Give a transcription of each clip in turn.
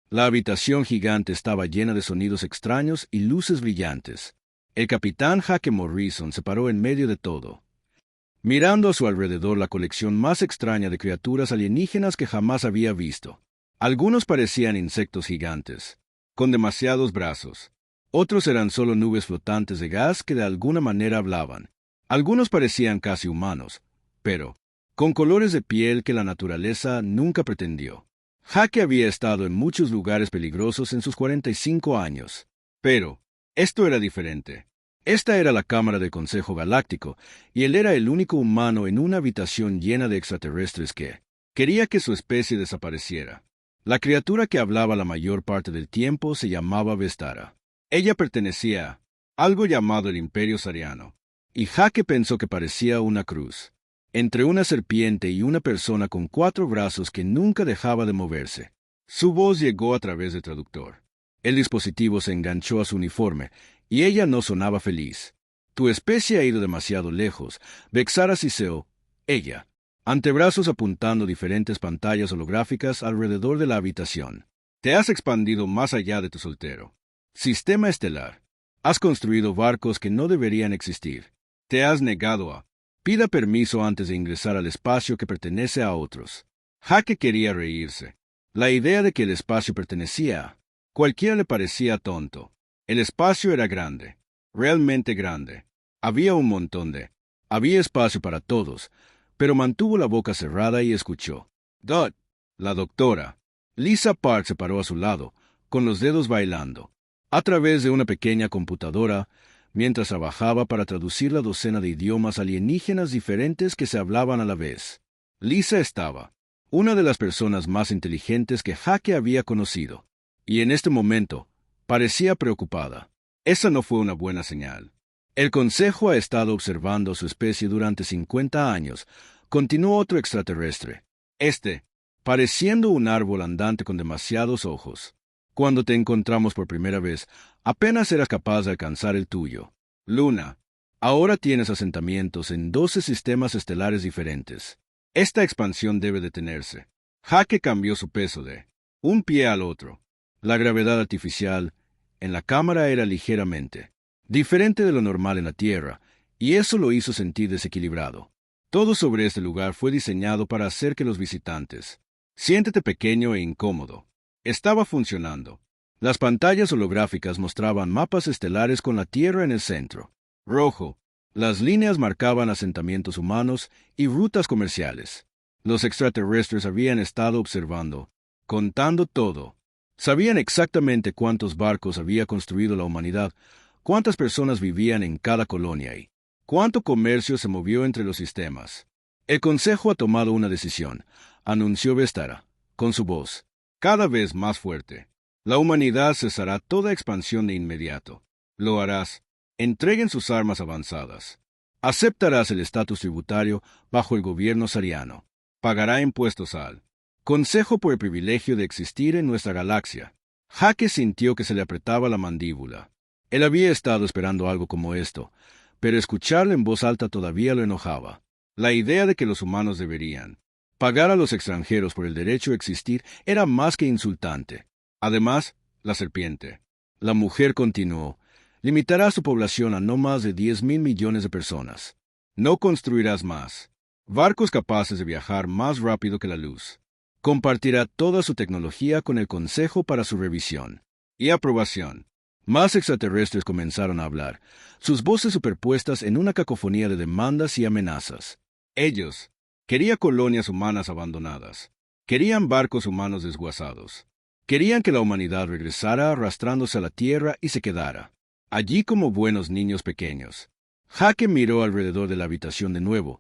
La habitación gigante estaba llena de sonidos extraños y luces brillantes. El capitán Jake Morrison se paró en medio de todo, mirando a su alrededor la colección más extraña de criaturas alienígenas que jamás había visto. Algunos parecían insectos gigantes, con demasiados brazos. Otros eran solo nubes flotantes de gas que de alguna manera hablaban. Algunos parecían casi humanos, pero con colores de piel que la naturaleza nunca pretendió. Jake había estado en muchos lugares peligrosos en sus 45 años. Pero esto era diferente. Esta era la Cámara del Consejo Galáctico, y él era el único humano en una habitación llena de extraterrestres que quería que su especie desapareciera. La criatura que hablaba la mayor parte del tiempo se llamaba Vestara. Ella pertenecía a algo llamado el Imperio Sariano, y Jake pensó que parecía una cruz, entre una serpiente y una persona con 4 brazos que nunca dejaba de moverse. Su voz llegó a través del traductor. El dispositivo se enganchó a su uniforme, y ella no sonaba feliz. Tu especie ha ido demasiado lejos, Vexara Siseo. Ella, antebrazos apuntando diferentes pantallas holográficas alrededor de la habitación. Te has expandido más allá de tu soltero. Sistema estelar. Has construido barcos que no deberían existir. Te has negado a. Pida permiso antes de ingresar al espacio que pertenece a otros. Jake quería reírse. La idea de que el espacio pertenecía a cualquiera le parecía tonto. El espacio era grande, realmente grande. Había un montón de. Había espacio para todos, pero mantuvo la boca cerrada y escuchó. Dot. La doctora. Lisa Park se paró a su lado, con los dedos bailando, a través de una pequeña computadora, mientras trabajaba para traducir la docena de idiomas alienígenas diferentes que se hablaban a la vez. Lisa estaba, una de las personas más inteligentes que Jake había conocido, y en este momento parecía preocupada. Esa no fue una buena señal. El Consejo ha estado observando a su especie durante 50 años, continuó otro extraterrestre. Pareciendo un árbol andante con demasiados ojos. Cuando te encontramos por primera vez, apenas eras capaz de alcanzar el tuyo. Luna, ahora tienes asentamientos en 12 sistemas estelares diferentes. Esta expansión debe detenerse. Jake cambió su peso de un pie al otro. La gravedad artificial en la cámara era ligeramente diferente de lo normal en la Tierra, y eso lo hizo sentir desequilibrado. Todo sobre este lugar fue diseñado para hacer que los visitantes siéntete pequeño e incómodo. Estaba funcionando. Las pantallas holográficas mostraban mapas estelares con la Tierra en el centro. Rojo. Las líneas marcaban asentamientos humanos y rutas comerciales. Los extraterrestres habían estado observando, contando todo. Sabían exactamente cuántos barcos había construido la humanidad, cuántas personas vivían en cada colonia y cuánto comercio se movió entre los sistemas. El Consejo ha tomado una decisión, anunció Vestara, con su voz cada vez más fuerte. La humanidad cesará toda expansión de inmediato. Lo harás. Entreguen sus armas avanzadas. Aceptarás el estatus tributario bajo el gobierno sariano. Pagará impuestos al Consejo por el privilegio de existir en nuestra galaxia. Jake sintió que se le apretaba la mandíbula. Él había estado esperando algo como esto, pero escucharlo en voz alta todavía lo enojaba. La idea de que los humanos deberían pagar a los extranjeros por el derecho a existir era más que insultante. Además, la serpiente. La mujer continuó. Limitará su población a no más de 10,000 millones de personas. No construirás más barcos capaces de viajar más rápido que la luz. Compartirá toda su tecnología con el Consejo para su revisión y aprobación. Más extraterrestres comenzaron a hablar, sus voces superpuestas en una cacofonía de demandas y amenazas. Ellos querían colonias humanas abandonadas. Querían barcos humanos desguazados. Querían que la humanidad regresara arrastrándose a la Tierra y se quedara allí como buenos niños pequeños. Jake miró alrededor de la habitación de nuevo,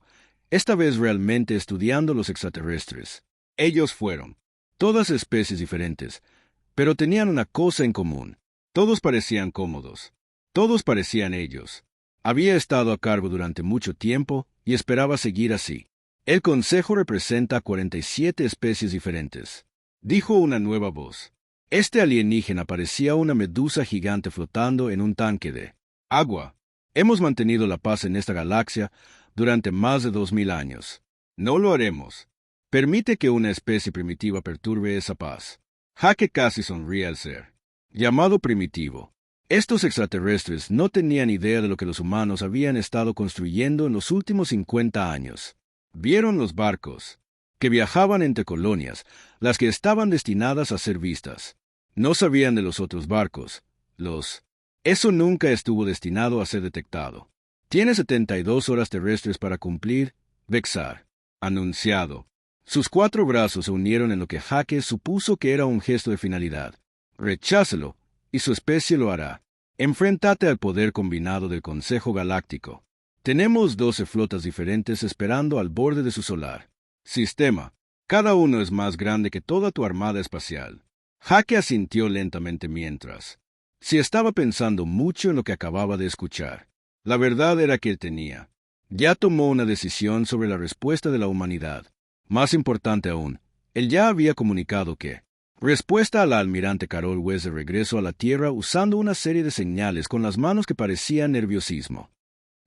esta vez realmente estudiando los extraterrestres. Ellos fueron todas especies diferentes, pero tenían una cosa en común. Todos parecían cómodos. Todos parecían ellos. Había estado a cargo durante mucho tiempo y esperaba seguir así. El Consejo representa 47 especies diferentes, dijo una nueva voz. Este alienígena parecía una medusa gigante flotando en un tanque de agua. Hemos mantenido la paz en esta galaxia durante más de 2000 años. No lo haremos. Permite que una especie primitiva perturbe esa paz. Jaque casi sonríe al ser llamado primitivo. Estos extraterrestres no tenían idea de lo que los humanos habían estado construyendo en los últimos 50 años. Vieron los barcos que viajaban entre colonias, las que estaban destinadas a ser vistas. No sabían de los otros barcos, Eso nunca estuvo destinado a ser detectado. Tiene 72 horas terrestres para cumplir, Vexar. Anunciado. Sus 4 brazos se unieron en lo que Jaque supuso que era un gesto de finalidad. Rechácelo, y su especie lo hará. Enfréntate al poder combinado del Consejo Galáctico. Tenemos 12 flotas diferentes esperando al borde de su solar sistema. Cada uno es más grande que toda tu armada espacial. Jaque asintió lentamente mientras. Si estaba pensando mucho en lo que acababa de escuchar. La verdad era que él tenía. Ya tomó una decisión sobre la respuesta de la humanidad. Más importante aún, él ya había comunicado que respuesta a la almirante Carol West de regreso a la Tierra usando una serie de señales con las manos que parecían nerviosismo.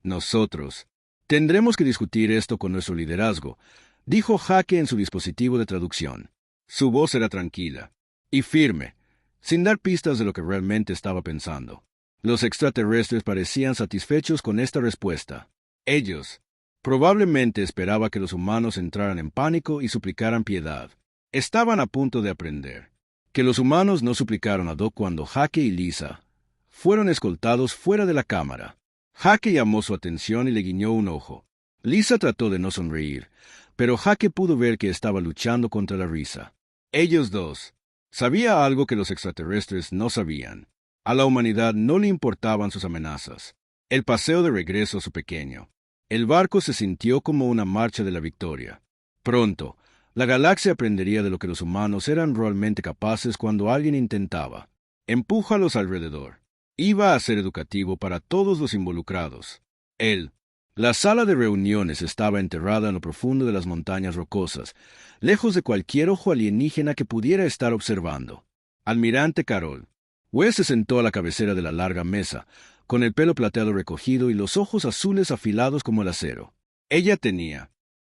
Nosotros tendremos que discutir esto con nuestro liderazgo, dijo Jaque en su dispositivo de traducción. Su voz era tranquila y firme, sin dar pistas de lo que realmente estaba pensando. Los extraterrestres parecían satisfechos con esta respuesta. Ellos probablemente esperaban que los humanos entraran en pánico y suplicaran piedad. Estaban a punto de aprender que los humanos no suplicaron a Doc cuando Jaque y Lisa fueron escoltados fuera de la cámara. Jaque llamó su atención y le guiñó un ojo. Lisa trató de no sonreír, pero Jaque pudo ver que estaba luchando contra la risa. Ellos dos sabían algo que los extraterrestres no sabían. A la humanidad no le importaban sus amenazas. El paseo de regreso a su pequeño. El barco se sintió como una marcha de la victoria. Pronto, la galaxia aprendería de lo que los humanos eran realmente capaces cuando alguien intentaba. Empújalos alrededor. Iba a ser educativo para todos los involucrados. La sala de reuniones estaba enterrada en lo profundo de las montañas rocosas, lejos de cualquier ojo alienígena que pudiera estar observando. Almirante Carol West se sentó a la cabecera de la larga mesa, con el pelo plateado recogido y los ojos azules afilados como el acero. Ella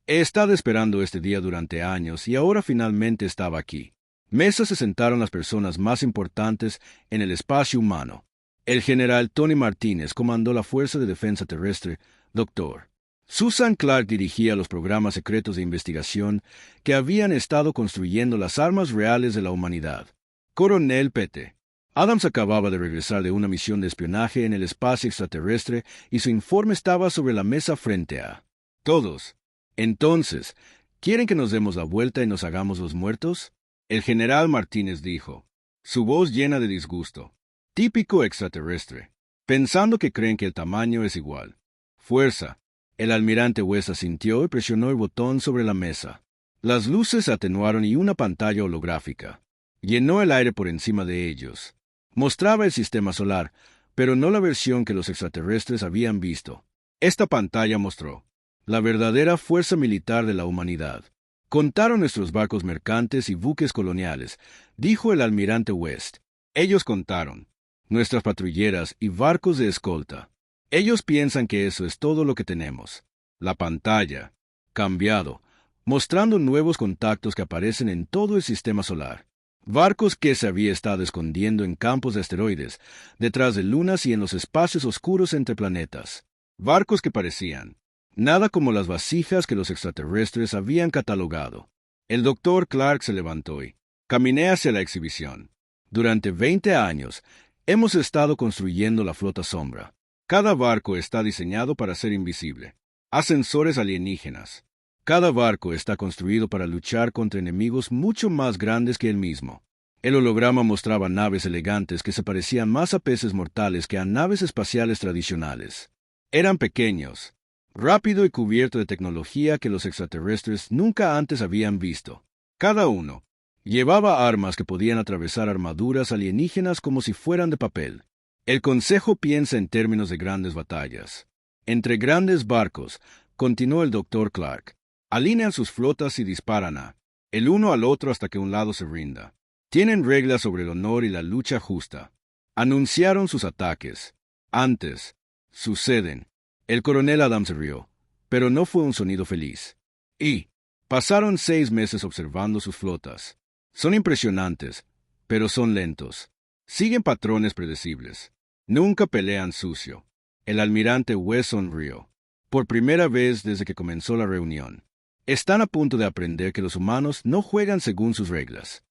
he estado esperando este día durante años y ahora finalmente estaba aquí. Mesa se sentaron las personas más importantes en el espacio humano. El general Tony Martínez comandó la Fuerza de Defensa Terrestre, Dr. Susan Clark dirigía los programas secretos de investigación que habían estado construyendo las armas reales de la humanidad. Coronel Pete Adams acababa de regresar de una misión de espionaje en el espacio extraterrestre y su informe estaba sobre la mesa frente a todos. Entonces, ¿quieren que nos demos la vuelta y nos hagamos los muertos? El general Martínez dijo, su voz llena de disgusto. Típico extraterrestre. Pensando que creen que el tamaño es igual. Fuerza. El almirante West asintió y presionó el botón sobre la mesa. Las luces se atenuaron y una pantalla holográfica llenó el aire por encima de ellos. Mostraba el sistema solar, pero no la versión que los extraterrestres habían visto. Esta pantalla mostró la verdadera fuerza militar de la humanidad. Contaron nuestros barcos mercantes y buques coloniales, dijo el almirante West. Ellos contaron nuestras patrulleras y barcos de escolta. Ellos piensan que eso es todo lo que tenemos. La pantalla cambiado, mostrando nuevos contactos que aparecen en todo el sistema solar. Barcos que se había estado escondiendo en campos de asteroides, detrás de lunas y en los espacios oscuros entre planetas. Barcos que parecían nada como las vasijas que los extraterrestres habían catalogado. El doctor Clark se levantó y caminé hacia la exhibición. Durante 20 años hemos estado construyendo la flota sombra. Cada barco está diseñado para ser invisible. Ascensores alienígenas. Cada barco está construido para luchar contra enemigos mucho más grandes que él mismo. El holograma mostraba naves elegantes que se parecían más a peces mortales que a naves espaciales tradicionales. Eran pequeños, rápido y cubierto de tecnología que los extraterrestres nunca antes habían visto. Cada uno llevaba armas que podían atravesar armaduras alienígenas como si fueran de papel. El Consejo piensa en términos de grandes batallas. Entre grandes barcos, continuó el Dr. Clark. Alinean sus flotas y disparan el uno al otro hasta que un lado se rinda. Tienen reglas sobre el honor y la lucha justa. Anunciaron sus ataques. Antes, suceden. El coronel Adams se rió, pero no fue un sonido feliz. Y pasaron 6 meses observando sus flotas. Son impresionantes, pero son lentos. Siguen patrones predecibles. Nunca pelean sucio. El almirante West sonrió. Por primera vez desde que comenzó la reunión. Están a punto de aprender que los humanos no juegan según sus reglas.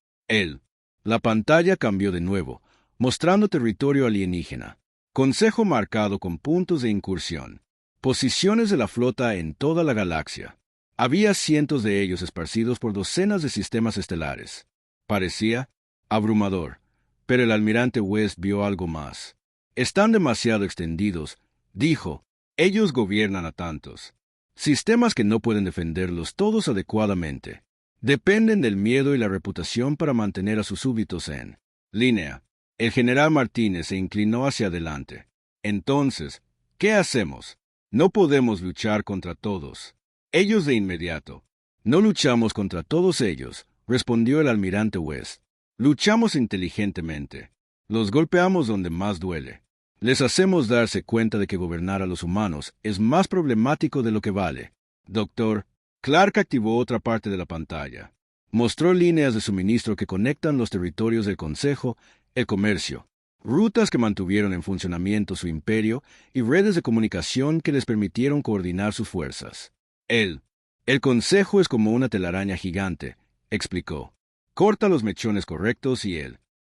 La pantalla cambió de nuevo, mostrando territorio alienígena. Consejo marcado con puntos de incursión. Posiciones de la flota en toda la galaxia. Había cientos de ellos esparcidos por docenas de sistemas estelares. Parecía abrumador, pero el almirante West vio algo más. Están demasiado extendidos, dijo. Ellos gobiernan a tantos sistemas que no pueden defenderlos todos adecuadamente. Dependen del miedo y la reputación para mantener a sus súbditos en línea. El general Martínez se inclinó hacia adelante. Entonces, ¿qué hacemos? No podemos luchar contra todos ellos de inmediato. No luchamos contra todos ellos, respondió el almirante West. Luchamos inteligentemente. Los golpeamos donde más duele. Les hacemos darse cuenta de que gobernar a los humanos es más problemático de lo que vale. Doctor, Clark activó otra parte de la pantalla. Mostró líneas de suministro que conectan los territorios del Consejo, el comercio, rutas que mantuvieron en funcionamiento su imperio y redes de comunicación que les permitieron coordinar sus fuerzas. El Consejo es como una telaraña gigante, explicó. Corta los mechones correctos y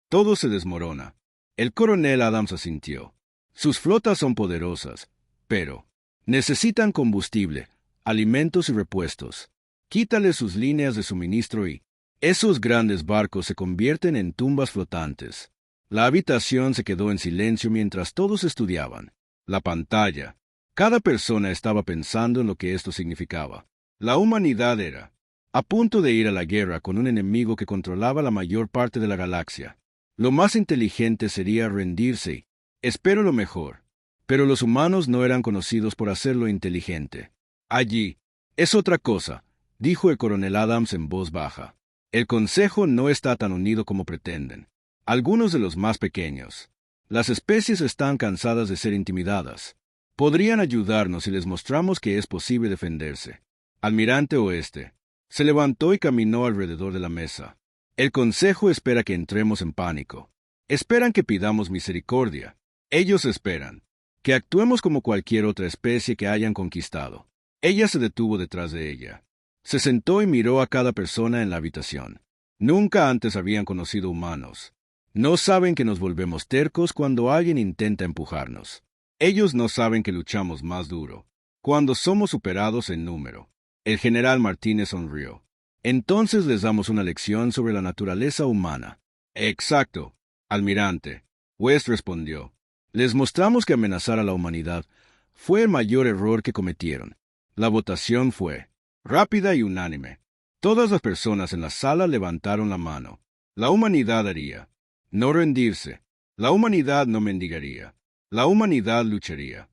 todo se desmorona. El coronel Adams asintió. Sus flotas son poderosas, pero necesitan combustible, alimentos y repuestos. Quítale sus líneas de suministro y esos grandes barcos se convierten en tumbas flotantes. La habitación se quedó en silencio mientras todos estudiaban la pantalla. Cada persona estaba pensando en lo que esto significaba. La humanidad era a punto de ir a la guerra con un enemigo que controlaba la mayor parte de la galaxia. Lo más inteligente sería rendirse y espero lo mejor. Pero los humanos no eran conocidos por hacerlo inteligente. Allí es otra cosa, dijo el coronel Adams en voz baja. El Consejo no está tan unido como pretenden. Algunos de los más pequeños. Las especies están cansadas de ser intimidadas. Podrían ayudarnos si les mostramos que es posible defenderse. Almirante Oeste se levantó y caminó alrededor de la mesa. El Consejo espera que entremos en pánico. Esperan que pidamos misericordia. Ellos esperan que actuemos como cualquier otra especie que hayan conquistado. Ella se detuvo detrás de ella. Se sentó y miró a cada persona en la habitación. Nunca antes habían conocido humanos. No saben que nos volvemos tercos cuando alguien intenta empujarnos. Ellos no saben que luchamos más duro cuando somos superados en número. El general Martínez sonrió. Entonces les damos una lección sobre la naturaleza humana. Exacto, almirante. West respondió. Les mostramos que amenazar a la humanidad fue el mayor error que cometieron. La votación fue rápida y unánime. Todas las personas en la sala levantaron la mano. La humanidad haría. No rendirse. La humanidad no mendigaría. La humanidad lucharía.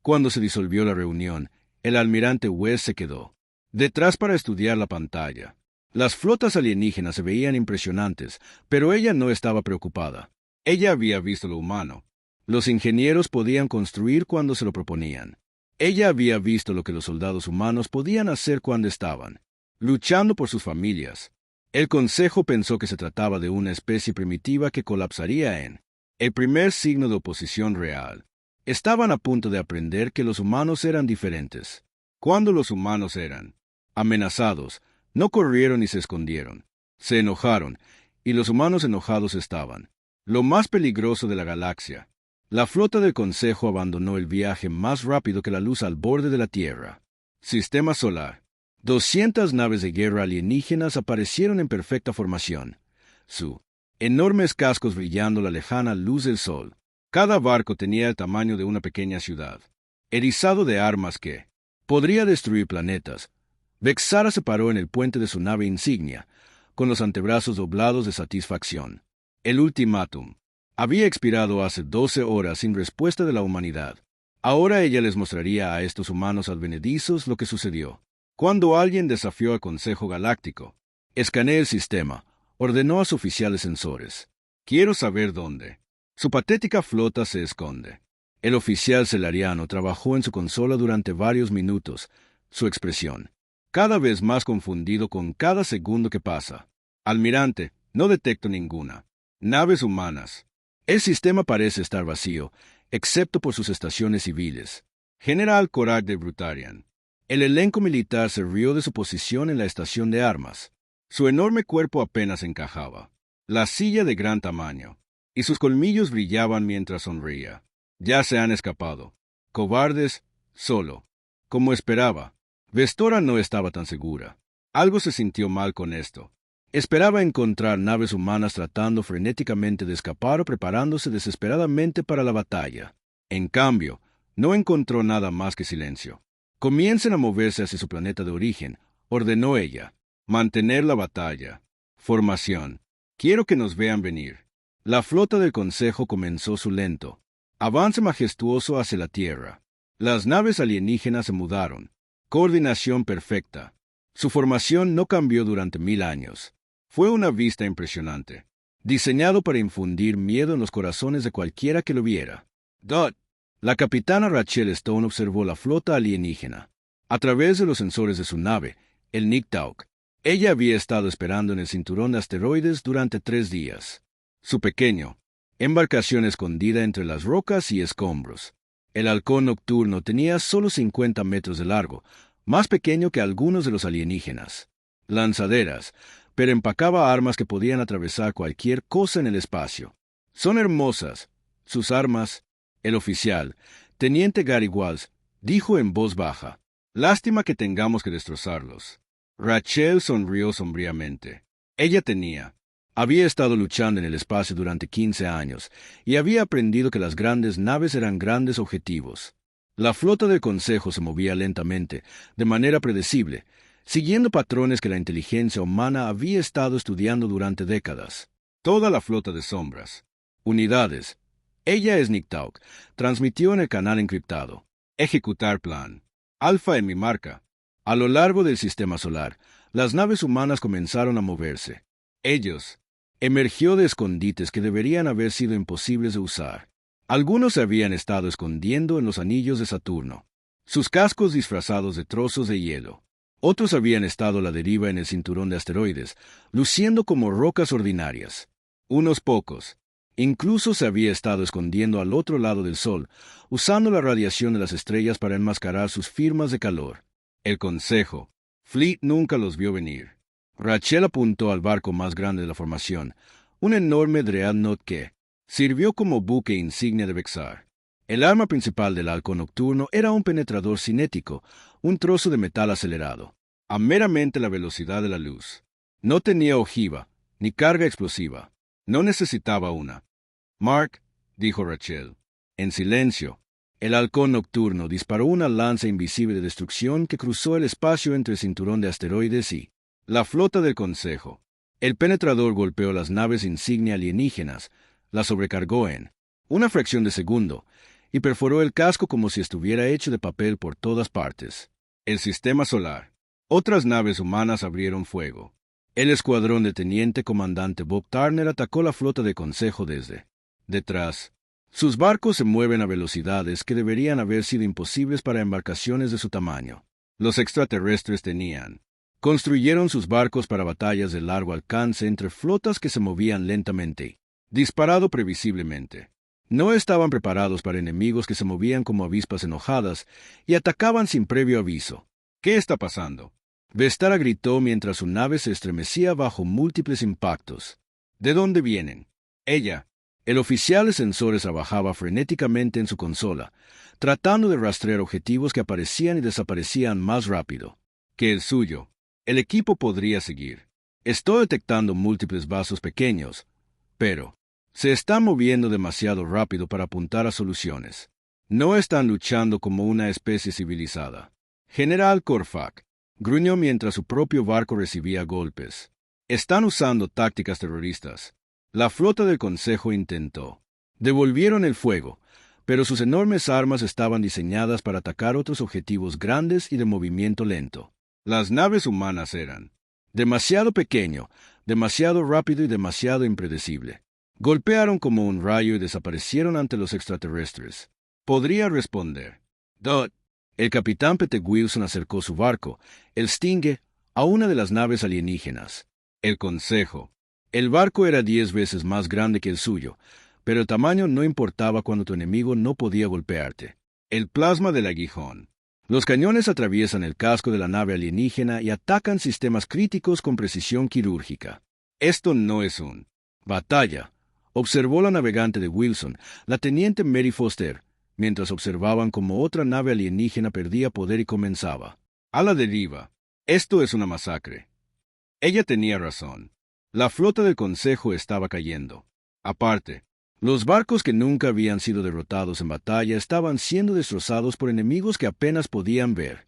Cuando se disolvió la reunión, el almirante West se quedó detrás para estudiar la pantalla. Las flotas alienígenas se veían impresionantes, pero ella no estaba preocupada. Ella había visto lo humano. Los ingenieros podían construir cuando se lo proponían. Ella había visto lo que los soldados humanos podían hacer cuando estaban luchando por sus familias. El Consejo pensó que se trataba de una especie primitiva que colapsaría en el primer signo de oposición real. Estaban a punto de aprender que los humanos eran diferentes. Cuando los humanos eran amenazados, no corrieron ni se escondieron. Se enojaron, y los humanos enojados estaban. Lo más peligroso de la galaxia. La flota del Consejo abandonó el viaje más rápido que la luz al borde de la Tierra. Sistema solar. 200 naves de guerra alienígenas aparecieron en perfecta formación. Su enormes cascos brillando la lejana luz del sol. Cada barco tenía el tamaño de una pequeña ciudad. Erizado de armas que podría destruir planetas, Vexara se paró en el puente de su nave insignia, con los antebrazos doblados de satisfacción. El ultimátum había expirado hace 12 horas sin respuesta de la humanidad. Ahora ella les mostraría a estos humanos advenedizos lo que sucedió. Cuando alguien desafió al Consejo Galáctico, escaneé el sistema, ordenó a sus oficiales sensores. Quiero saber dónde su patética flota se esconde. El oficial celariano trabajó en su consola durante varios minutos, su expresión cada vez más confundido con cada segundo que pasa. Almirante, No detecto ninguna. Naves humanas. El sistema parece estar vacío, excepto por sus estaciones civiles. General Korak de Brutarian. El elenco militar se rió de su posición en la estación de armas. Su enorme cuerpo apenas encajaba. La silla de gran tamaño. Y sus colmillos brillaban mientras sonreía. Ya se han escapado. Cobardes, solo. Como esperaba. Vestora no estaba tan segura. Algo se sintió mal con esto. Esperaba encontrar naves humanas tratando frenéticamente de escapar o preparándose desesperadamente para la batalla. En cambio, no encontró nada más que silencio. Comiencen a moverse hacia su planeta de origen, ordenó ella. Mantener la batalla. Formación. Quiero que nos vean venir. La flota del Consejo comenzó su lento avance majestuoso hacia la Tierra. Las naves alienígenas se mudaron. Coordinación perfecta. Su formación no cambió durante 1000 años. Fue una vista impresionante, diseñado para infundir miedo en los corazones de cualquiera que lo viera. Dot. La capitana Rachel Stone observó la flota alienígena. A través de los sensores de su nave, el Niktauk. Ella había estado esperando en el cinturón de asteroides durante 3 días. Su pequeño embarcación escondida entre las rocas y escombros. El halcón nocturno tenía solo 50 metros de largo, más pequeño que algunos de los alienígenas. Lanzaderas, pero empacaba armas que podían atravesar cualquier cosa en el espacio. Son hermosas. Sus armas. El oficial, teniente Gary Walsh, dijo en voz baja. Lástima que tengamos que destrozarlos. Rachel sonrió sombríamente. Ella había estado luchando en el espacio durante 15 años y había aprendido que las grandes naves eran grandes objetivos. La flota del Consejo se movía lentamente, de manera predecible, siguiendo patrones que la inteligencia humana había estado estudiando durante décadas. Toda la flota de sombras. Unidades. Ella es Niktauk. Transmitió en el canal encriptado. Ejecutar plan. Alfa en mi marca. A lo largo del sistema solar, las naves humanas comenzaron a moverse. Ellos emergió de escondites que deberían haber sido imposibles de usar. Algunos se habían estado escondiendo en los anillos de Saturno, sus cascos disfrazados de trozos de hielo. Otros habían estado a la deriva en el cinturón de asteroides, luciendo como rocas ordinarias. Unos pocos, incluso se había estado escondiendo al otro lado del Sol, usando la radiación de las estrellas para enmascarar sus firmas de calor. El Consejo. Fleet nunca los vio venir. Rachel apuntó al barco más grande de la formación, un enorme dreadnought que sirvió como buque insignia de Vexar. El arma principal del halcón nocturno era un penetrador cinético, un trozo de metal acelerado, a meramente la velocidad de la luz. No tenía ojiva, ni carga explosiva. No necesitaba una. Mark, dijo Rachel. En silencio, el halcón nocturno disparó una lanza invisible de destrucción que cruzó el espacio entre el cinturón de asteroides y la flota del Consejo. El penetrador golpeó las naves insignia alienígenas, las sobrecargó en una fracción de segundo y perforó el casco como si estuviera hecho de papel por todas partes. El sistema solar. Otras naves humanas abrieron fuego. El escuadrón del teniente comandante Bob Turner atacó la flota del Consejo desde detrás. Sus barcos se mueven a velocidades que deberían haber sido imposibles para embarcaciones de su tamaño. Los extraterrestres construyeron sus barcos para batallas de largo alcance entre flotas que se movían lentamente, disparado previsiblemente. No estaban preparados para enemigos que se movían como avispas enojadas y atacaban sin previo aviso. ¿Qué está pasando? Vestara gritó mientras su nave se estremecía bajo múltiples impactos. ¿De dónde vienen? Ella. El oficial de sensores trabajaba frenéticamente en su consola, tratando de rastrear objetivos que aparecían y desaparecían más rápido que el suyo. El equipo podría seguir. Estoy detectando múltiples vasos pequeños, pero se están moviendo demasiado rápido para apuntar a soluciones. No están luchando como una especie civilizada. General Korfak gruñó mientras su propio barco recibía golpes. Están usando tácticas terroristas. La flota del Consejo intentó. Devolvieron el fuego, pero sus enormes armas estaban diseñadas para atacar otros objetivos grandes y de movimiento lento. Las naves humanas eran demasiado pequeño, demasiado rápido y demasiado impredecible. Golpearon como un rayo y desaparecieron ante los extraterrestres. Podría responder. Dot. El capitán Pete Wilson acercó su barco, el Stinger, a una de las naves alienígenas. El Consejo. El barco era 10 veces más grande que el suyo, pero el tamaño no importaba cuando tu enemigo no podía golpearte. El plasma del aguijón. Los cañones atraviesan el casco de la nave alienígena y atacan sistemas críticos con precisión quirúrgica. Esto no es un batalla, observó la navegante de Wilson, la teniente Mary Foster, mientras observaban cómo otra nave alienígena perdía poder y comenzaba a la deriva. Esto es una masacre. Ella tenía razón. La flota del Consejo estaba cayendo. Aparte, los barcos que nunca habían sido derrotados en batalla estaban siendo destrozados por enemigos que apenas podían ver.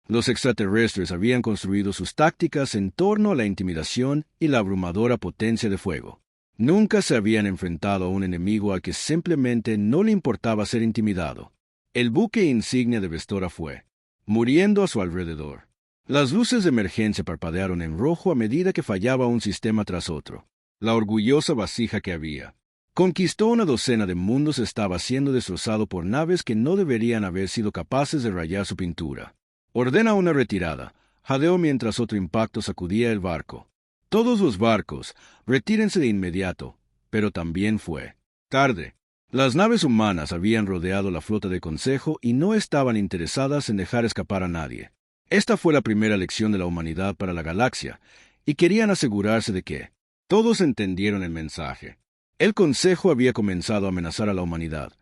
Los extraterrestres habían construido sus tácticas en torno a la intimidación y la abrumadora potencia de fuego. Nunca se habían enfrentado a un enemigo al que simplemente no le importaba ser intimidado. El buque insignia de Vestora fue muriendo a su alrededor. Las luces de emergencia parpadearon en rojo a medida que fallaba un sistema tras otro. La orgullosa vasija que había conquistó una docena de mundos estaba siendo destrozado por naves que no deberían haber sido capaces de rayar su pintura. Ordena una retirada, jadeó mientras otro impacto sacudía el barco. Todos los barcos, retírense de inmediato, pero también fue tarde. Las naves humanas habían rodeado la flota del Consejo y no estaban interesadas en dejar escapar a nadie. Esta fue la primera lección de la humanidad para la galaxia, y querían asegurarse de que todos entendieron el mensaje. El Consejo había comenzado a amenazar a la humanidad,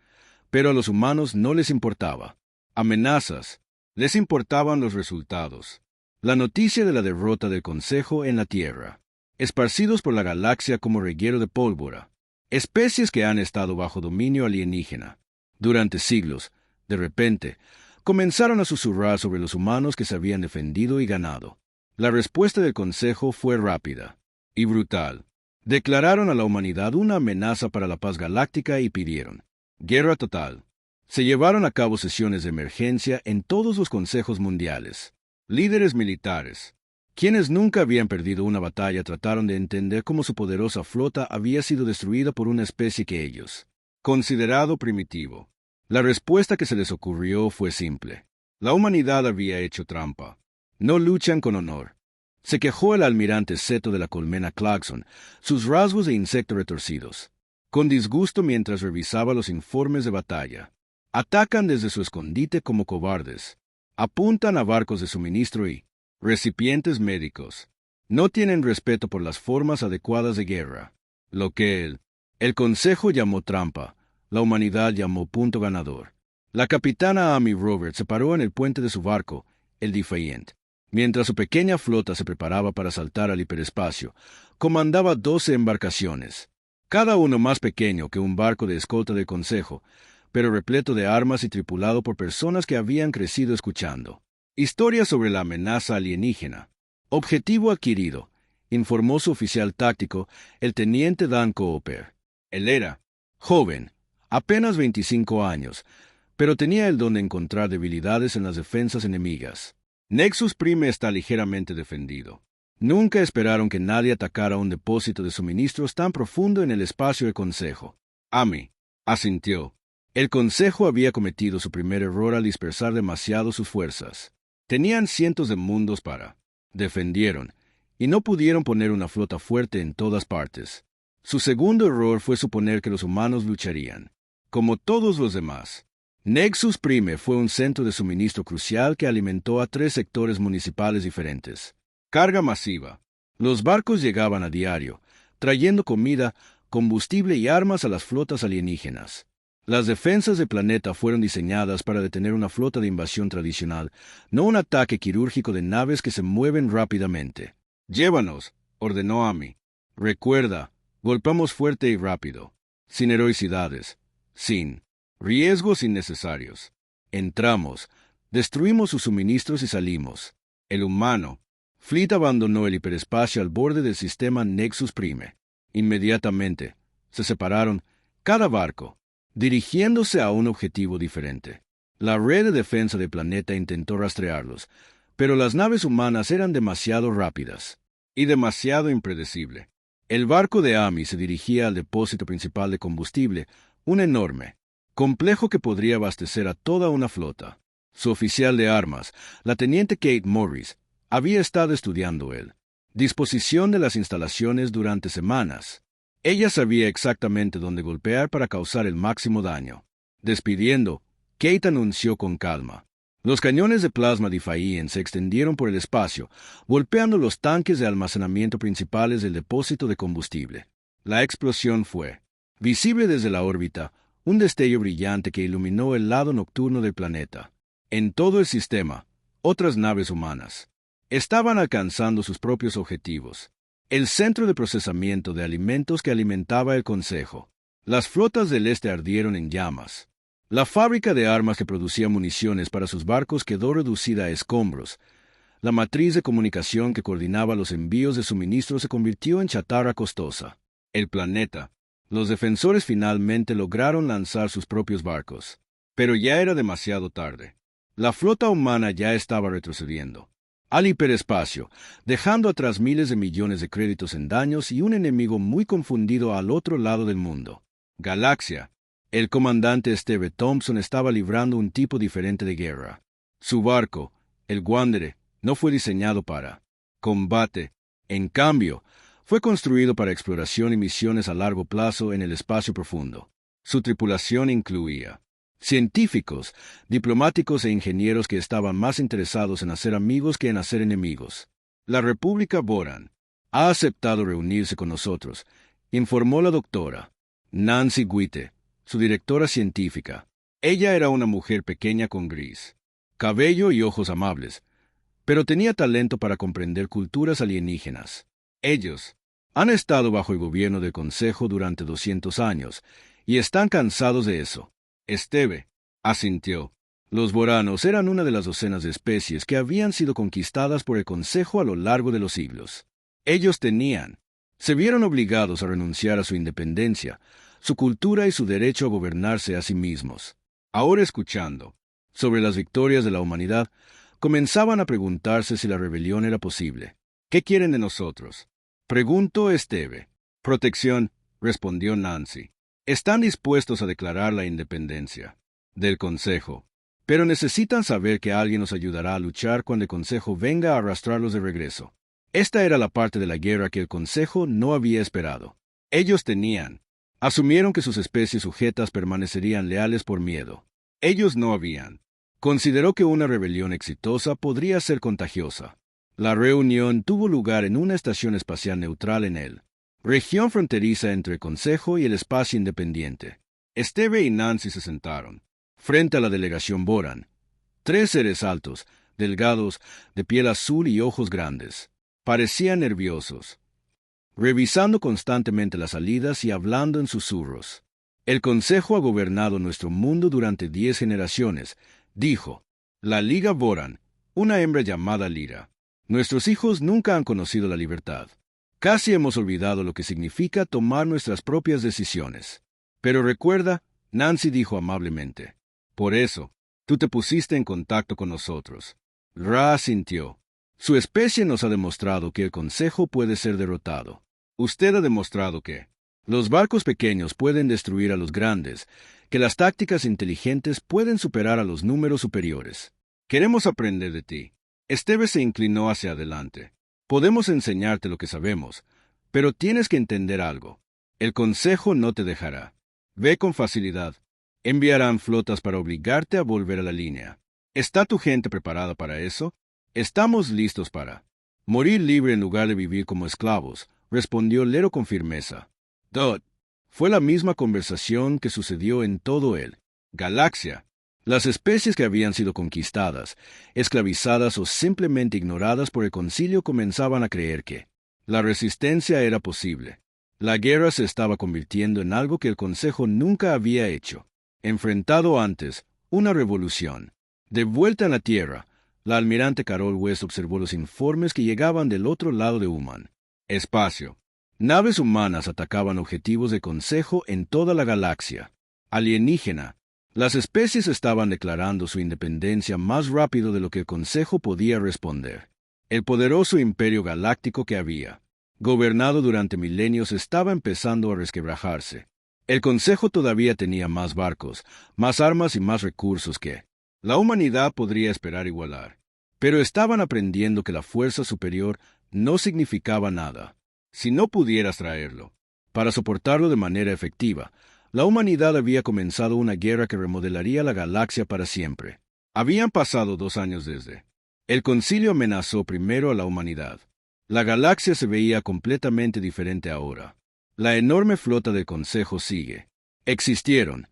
pero a los humanos no les importaba. Amenazas, les importaban los resultados. La noticia de la derrota del Consejo en la Tierra, esparcidos por la galaxia como reguero de pólvora, especies que han estado bajo dominio alienígena. Durante siglos, de repente, comenzaron a susurrar sobre los humanos que se habían defendido y ganado. La respuesta del Consejo fue rápida y brutal. Declararon a la humanidad una amenaza para la paz galáctica y pidieron guerra total. Se llevaron a cabo sesiones de emergencia en todos los consejos mundiales. Líderes militares, quienes nunca habían perdido una batalla, trataron de entender cómo su poderosa flota había sido destruida por una especie que ellos considerado primitivo. La respuesta que se les ocurrió fue simple. La humanidad había hecho trampa. No luchan con honor. Se quejó el almirante Seto de la colmena Clarkson, sus rasgos de insecto retorcidos, con disgusto mientras revisaba los informes de batalla. Atacan desde su escondite como cobardes. Apuntan a barcos de suministro y recipientes médicos. No tienen respeto por las formas adecuadas de guerra. Lo que el Consejo llamó trampa, la humanidad llamó punto ganador. La capitana Amy Roberts se paró en el puente de su barco, el Defiant. Mientras su pequeña flota se preparaba para saltar al hiperespacio, comandaba 12 embarcaciones, cada uno más pequeño que un barco de escolta del Consejo, pero repleto de armas y tripulado por personas que habían crecido escuchando historias sobre la amenaza alienígena. Objetivo adquirido, informó su oficial táctico, el teniente Dan Cooper. Él era joven, apenas 25 años, pero tenía el don de encontrar debilidades en las defensas enemigas. Nexus Prime está ligeramente defendido. Nunca esperaron que nadie atacara un depósito de suministros tan profundo en el espacio del Consejo. Amy asintió. El Consejo había cometido su primer error al dispersar demasiado sus fuerzas. Tenían cientos de mundos para defendieron, y no pudieron poner una flota fuerte en todas partes. Su segundo error fue suponer que los humanos lucharían, como todos los demás. Nexus Prime fue un centro de suministro crucial que alimentó a 3 sectores municipales diferentes. Carga masiva. Los barcos llegaban a diario, trayendo comida, combustible y armas a las flotas alienígenas. Las defensas del planeta fueron diseñadas para detener una flota de invasión tradicional, no un ataque quirúrgico de naves que se mueven rápidamente. Llévanos, ordenó Amy. Recuerda, golpeamos fuerte y rápido, sin heroicidades, sin riesgos innecesarios. Entramos, destruimos sus suministros y salimos. El humano. Fleet abandonó el hiperespacio al borde del sistema Nexus Prime. Inmediatamente, se separaron, cada barco, dirigiéndose a un objetivo diferente. La red de defensa del planeta intentó rastrearlos, pero las naves humanas eran demasiado rápidas y demasiado impredecible. El barco de Amy se dirigía al depósito principal de combustible, un enorme complejo que podría abastecer a toda una flota. Su oficial de armas, la teniente Kate Morris, había estado estudiando él. disposición de las instalaciones durante semanas. Ella sabía exactamente dónde golpear para causar el máximo daño. Despidiendo, Kate anunció con calma. Los cañones de plasma Difaíen se extendieron por el espacio, golpeando los tanques de almacenamiento principales del depósito de combustible. La explosión fue, visible desde la órbita, un destello brillante que iluminó el lado nocturno del planeta. En todo el sistema, otras naves humanas estaban alcanzando sus propios objetivos. El centro de procesamiento de alimentos que alimentaba el Consejo. Las flotas del este ardieron en llamas. La fábrica de armas que producía municiones para sus barcos quedó reducida a escombros. La matriz de comunicación que coordinaba los envíos de suministros se convirtió en chatarra costosa. El planeta. Los defensores finalmente lograron lanzar sus propios barcos. Pero ya era demasiado tarde. La flota humana ya estaba retrocediendo al hiperespacio, dejando atrás miles de millones de créditos en daños y un enemigo muy confundido al otro lado del mundo. Galaxia. El comandante Steve Thompson estaba librando un tipo diferente de guerra. Su barco, el Wanderer, no fue diseñado para combate. En cambio, fue construido para exploración y misiones a largo plazo en el espacio profundo. Su tripulación incluía científicos, diplomáticos e ingenieros que estaban más interesados en hacer amigos que en hacer enemigos. La República Boran ha aceptado reunirse con nosotros, informó la doctora Nancy Guite, su directora científica. Ella era una mujer pequeña con gris cabello y ojos amables, pero tenía talento para comprender culturas alienígenas. Ellos han estado bajo el gobierno del Consejo durante 200 años y están cansados de eso. Esteve asintió. Los boranos eran una de las docenas de especies que habían sido conquistadas por el Consejo a lo largo de los siglos. Ellos se vieron obligados a renunciar a su independencia, su cultura y su derecho a gobernarse a sí mismos. Ahora escuchando sobre las victorias de la humanidad, comenzaban a preguntarse si la rebelión era posible. ¿Qué quieren de nosotros?, preguntó Esteve. Protección, respondió Nancy. Están dispuestos a declarar la independencia del Consejo, pero necesitan saber que alguien nos ayudará a luchar cuando el Consejo venga a arrastrarlos de regreso. Esta era la parte de la guerra que el Consejo no había esperado. Ellos asumieron que sus especies sujetas permanecerían leales por miedo. Ellos no habían. Consideró que una rebelión exitosa podría ser contagiosa. La reunión tuvo lugar en una estación espacial neutral en el región fronteriza entre el Consejo y el espacio independiente. Esteve y Nancy se sentaron frente a la delegación Boran. 3 seres altos, delgados, de piel azul y ojos grandes. Parecían nerviosos, revisando constantemente las salidas y hablando en susurros. El Consejo ha gobernado nuestro mundo durante 10 generaciones, dijo. La Liga Boran, una hembra llamada Lyra. Nuestros hijos nunca han conocido la libertad. Casi hemos olvidado lo que significa tomar nuestras propias decisiones. Pero recuerda, Nancy dijo amablemente. Por eso, tú te pusiste en contacto con nosotros. Ra asintió. Su especie nos ha demostrado que el Consejo puede ser derrotado. Usted ha demostrado que los barcos pequeños pueden destruir a los grandes, que las tácticas inteligentes pueden superar a los números superiores. Queremos aprender de ti. Esteve se inclinó hacia adelante. Podemos enseñarte lo que sabemos, pero tienes que entender algo. El Consejo no te dejará. Ve con facilidad. Enviarán flotas para obligarte a volver a la línea. ¿Está tu gente preparada para eso? Estamos listos para morir libre en lugar de vivir como esclavos, respondió Lero con firmeza. Dot. Fue la misma conversación que sucedió en todo el Galaxia. Las especies que habían sido conquistadas, esclavizadas o simplemente ignoradas por el concilio comenzaban a creer que la resistencia era posible. La guerra se estaba convirtiendo en algo que el Consejo nunca había hecho. Enfrentado antes, una revolución. De vuelta en la Tierra, la almirante Carol West observó los informes que llegaban del otro lado de Human. Espacio. Naves humanas atacaban objetivos de Consejo en toda la galaxia. Alienígena. Las especies estaban declarando su independencia más rápido de lo que el Consejo podía responder. El poderoso imperio galáctico que había gobernado durante milenios estaba empezando a resquebrajarse. El Consejo todavía tenía más barcos, más armas y más recursos que la humanidad podría esperar igualar. Pero estaban aprendiendo que la fuerza superior no significaba nada. Si no pudieras traerlo, para soportarlo de manera efectiva, la humanidad había comenzado una guerra que remodelaría la galaxia para siempre. Habían pasado 2 años desde. El concilio amenazó primero a la humanidad. La galaxia se veía completamente diferente ahora. La enorme flota del Consejo sigue. Existieron,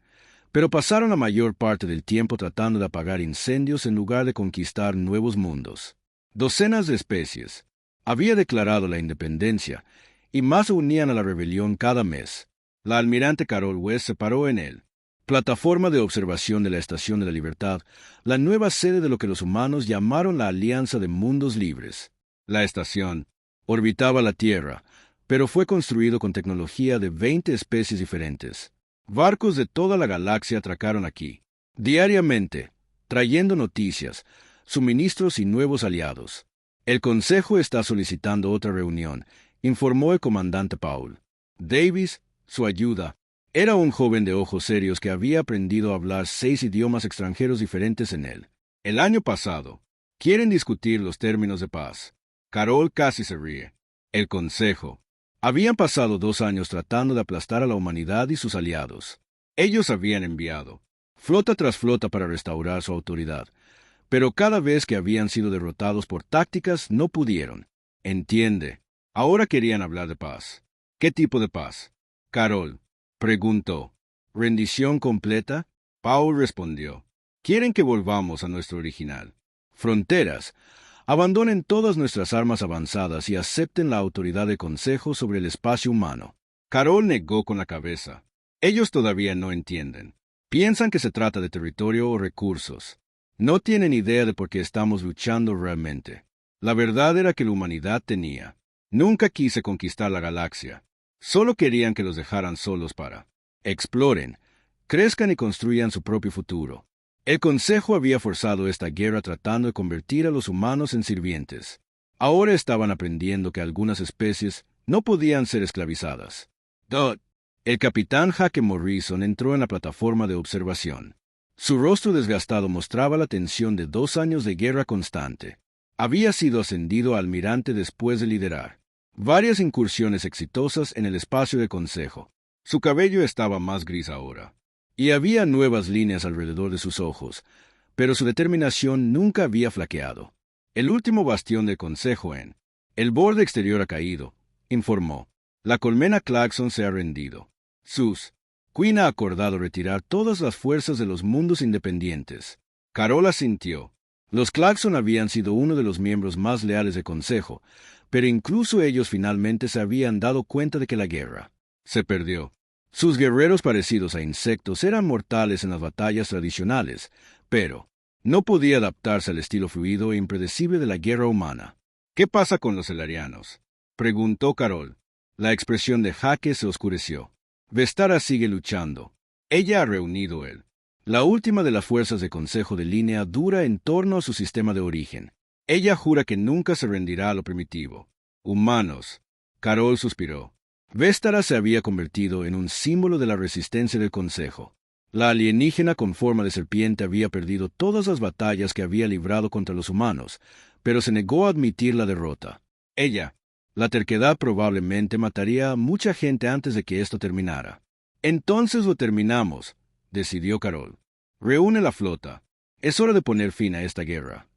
pero pasaron la mayor parte del tiempo tratando de apagar incendios en lugar de conquistar nuevos mundos. Docenas de especies. Había declarado la independencia, y más se unían a la rebelión cada mes. La almirante Carol West se paró en él. Plataforma de observación de la Estación de la Libertad, la nueva sede de lo que los humanos llamaron la Alianza de Mundos Libres. La estación orbitaba la Tierra, pero fue construido con tecnología de 20 especies diferentes. Barcos de toda la galaxia atracaron aquí, diariamente, trayendo noticias, suministros y nuevos aliados. El Consejo está solicitando otra reunión, informó el comandante Paul. Davis, su ayuda, era un joven de ojos serios que había aprendido a hablar 6 idiomas extranjeros diferentes en él. El año pasado. Quieren discutir los términos de paz. Carol casi se ríe. El Consejo. Habían pasado 2 años tratando de aplastar a la humanidad y sus aliados. Ellos habían enviado flota tras flota para restaurar su autoridad, pero cada vez que habían sido derrotados por tácticas no pudieron. Entiende. Ahora querían hablar de paz. ¿Qué tipo de paz? Carol preguntó. ¿Rendición completa? Paul respondió. Quieren que volvamos a nuestro original. Fronteras. Abandonen todas nuestras armas avanzadas y acepten la autoridad del Consejo sobre el espacio humano. Carol negó con la cabeza. Ellos todavía no entienden. Piensan que se trata de territorio o recursos. No tienen idea de por qué estamos luchando realmente. La verdad era que la humanidad tenía. Nunca quise conquistar la galaxia. Solo querían que los dejaran solos para exploren, crezcan y construyan su propio futuro. El Consejo había forzado esta guerra tratando de convertir a los humanos en sirvientes. Ahora estaban aprendiendo que algunas especies no podían ser esclavizadas. El capitán Hake Morrison entró en la plataforma de observación. Su rostro desgastado mostraba la tensión de 2 años de guerra constante. Había sido ascendido a almirante después de liderar varias incursiones exitosas en el espacio del Consejo. Su cabello estaba más gris ahora, y había nuevas líneas alrededor de sus ojos, pero su determinación nunca había flaqueado. El último bastión del Consejo el borde exterior ha caído, informó. La colmena Clarkson se ha rendido. Queen ha acordado retirar todas las fuerzas de los mundos independientes. Carol asintió. Los Clarkson habían sido uno de los miembros más leales del Consejo, pero incluso ellos finalmente se habían dado cuenta de que la guerra se perdió. Sus guerreros parecidos a insectos eran mortales en las batallas tradicionales, pero no podía adaptarse al estilo fluido e impredecible de la guerra humana. ¿Qué pasa con los Elarianos?, preguntó Carol. La expresión de Hake se oscureció. Vestara sigue luchando. Ella ha reunido la última de las fuerzas de Consejo de línea dura en torno a su sistema de origen. Ella jura que nunca se rendirá a lo primitivo. Humanos. Carol suspiró. Vestara se había convertido en un símbolo de la resistencia del Consejo. La alienígena con forma de serpiente había perdido todas las batallas que había librado contra los humanos, pero se negó a admitir la derrota. La terquedad probablemente mataría a mucha gente antes de que esto terminara. Entonces lo terminamos, decidió Carol. Reúne la flota. Es hora de poner fin a esta guerra.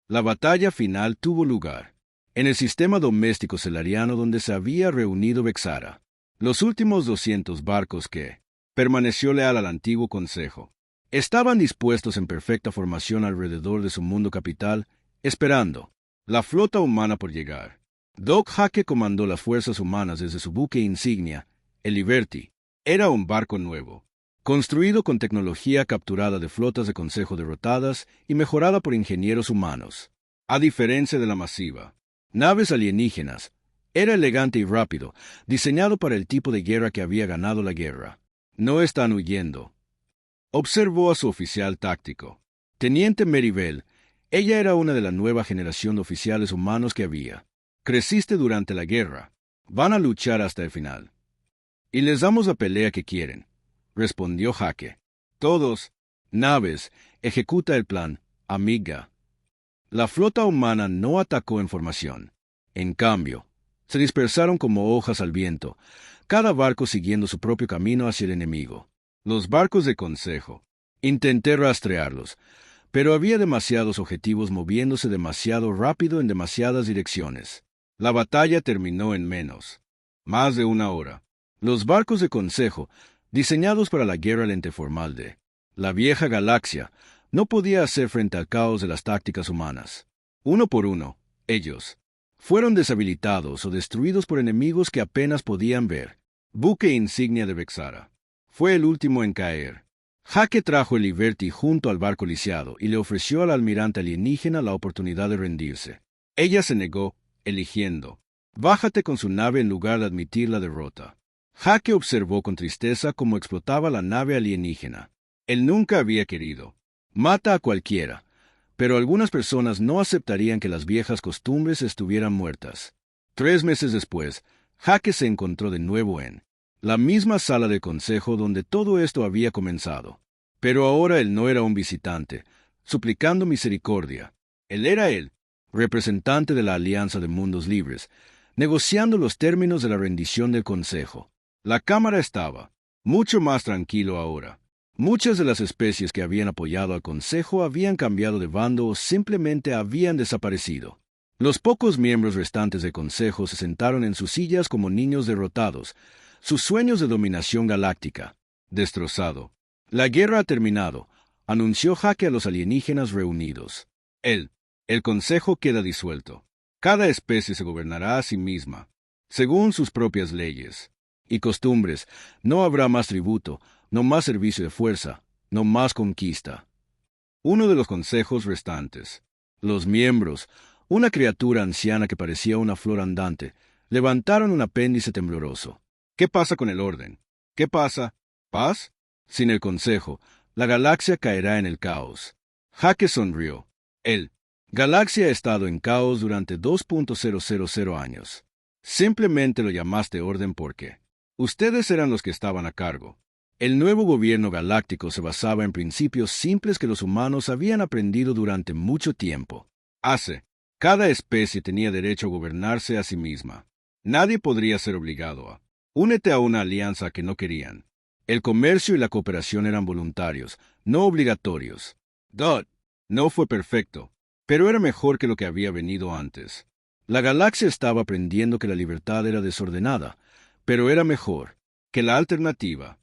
La batalla final tuvo lugar en el sistema doméstico celariano donde se había reunido Vexara. Los últimos 200 barcos que permaneció leal al antiguo Consejo estaban dispuestos en perfecta formación alrededor de su mundo capital, esperando la flota humana por llegar. Doc Hake comandó las fuerzas humanas desde su buque insignia, el Liberty. Era un barco nuevo, construido con tecnología capturada de flotas de Consejo derrotadas y mejorada por ingenieros humanos. A diferencia de la masiva naves alienígenas, era elegante y rápido, diseñado para el tipo de guerra que había ganado la guerra. No están huyendo, observó a su oficial táctico. Teniente Merivale, ella era una de la nueva generación de oficiales humanos que había. Creciste durante la guerra. Van a luchar hasta el final. Y les damos la pelea que quieren, respondió Hake. Todos, naves, ejecuta el plan, amiga. La flota humana no atacó en formación. En cambio, se dispersaron como hojas al viento, cada barco siguiendo su propio camino hacia el enemigo. Los barcos de consejo. Intenté rastrearlos, pero había demasiados objetivos moviéndose demasiado rápido en demasiadas direcciones. La batalla terminó en más de una hora. Los barcos de consejo, diseñados para la guerra lenteformal de la vieja galaxia, no podía hacer frente al caos de las tácticas humanas. Uno por uno, ellos fueron deshabilitados o destruidos por enemigos que apenas podían ver. Buque insignia de Vexara. Fue el último en caer. Jake trajo el Liberty junto al barco lisiado y le ofreció al almirante alienígena la oportunidad de rendirse. Ella se negó, eligiendo bájate con su nave en lugar de admitir la derrota. Jake observó con tristeza cómo explotaba la nave alienígena. Él nunca había querido mata a cualquiera, pero algunas personas no aceptarían que las viejas costumbres estuvieran muertas. 3 meses después, Jake se encontró de nuevo en la misma sala de consejo donde todo esto había comenzado. Pero ahora él no era un visitante, suplicando misericordia. Él era el representante de la Alianza de Mundos Libres, negociando los términos de la rendición del consejo. La cámara estaba mucho más tranquilo ahora. Muchas de las especies que habían apoyado al consejo habían cambiado de bando o simplemente habían desaparecido. Los pocos miembros restantes del consejo se sentaron en sus sillas como niños derrotados, sus sueños de dominación galáctica destrozado. La guerra ha terminado, anunció Jake a los alienígenas reunidos. El consejo queda disuelto. Cada especie se gobernará a sí misma, según sus propias leyes y costumbres. No habrá más tributo, no más servicio de fuerza, no más conquista. Uno de los consejos restantes. Los miembros, una criatura anciana que parecía una flor andante, levantaron un apéndice tembloroso. ¿Qué pasa con el orden? ¿Qué pasa? ¿Paz? Sin el consejo, la galaxia caerá en el caos. Jake sonrió. Galaxia ha estado en caos durante 2.000 años. Simplemente lo llamaste orden porque ustedes eran los que estaban a cargo. El nuevo gobierno galáctico se basaba en principios simples que los humanos habían aprendido durante mucho tiempo. Cada especie tenía derecho a gobernarse a sí misma. Nadie podría ser obligado a únete a una alianza que no querían. El comercio y la cooperación eran voluntarios, no obligatorios. No fue perfecto, pero era mejor que lo que había venido antes. La galaxia estaba aprendiendo que la libertad era desordenada, pero era mejor que la alternativa.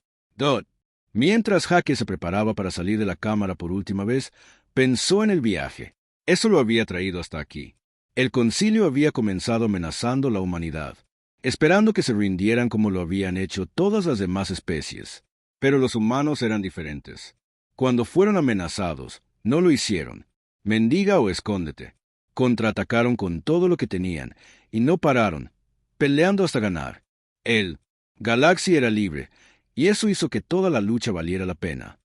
Mientras Jake se preparaba para salir de la cámara por última vez, pensó en el viaje. Eso lo había traído hasta aquí. El concilio había comenzado amenazando la humanidad, esperando que se rindieran como lo habían hecho todas las demás especies. Pero los humanos eran diferentes. Cuando fueron amenazados, no lo hicieron. Mendiga o escóndete. Contraatacaron con todo lo que tenían, y no pararon, peleando hasta ganar. Galaxia era libre, y eso hizo que toda la lucha valiera la pena.